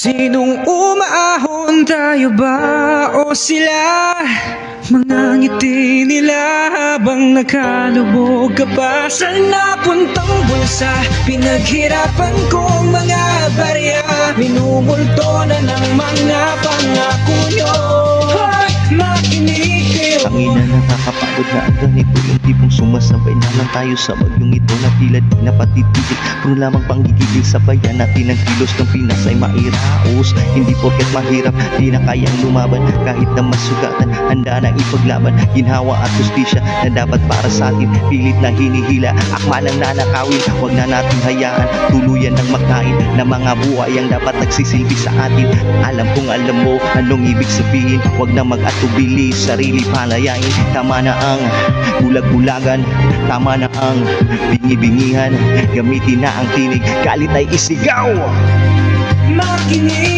Sinong umaahon, tayo ba o sila? Mga ngiti nila habang nakalubog ka pa sa napuntang bulsa. Pinaghirapan kong mga barya, minumulto na ng mga pangako nyo. Hoy, makinig kayo. Tangina, nakakapagod na ang ganito. Yung tipong sumasabay naman tayo sa bagyong ito na tila di napatitigil. Kung lamang panggigigil sa bayan natin ang kilos ng Pinas ay mairaos. Hindi porket mahirap, di na kayang lumaban. Kahit na masugatan, handa na ipaglaban. Ginhawa at justisya na dapat para sa atin, pilit na hinihila, akma ng nanakawin. Huwag na natin hayaan, tuluyan ng makain na mga buhay ang dapat nagsisilbi sa atin. Alam kong alam mo anong ibig sabihin. Huwag na mag-atubili, sarili palayain. Tama na ang bulag-bulagan, tama na ang bingi-bingihan. Gamitin na ang tinig, galit ay isigaw. Makinig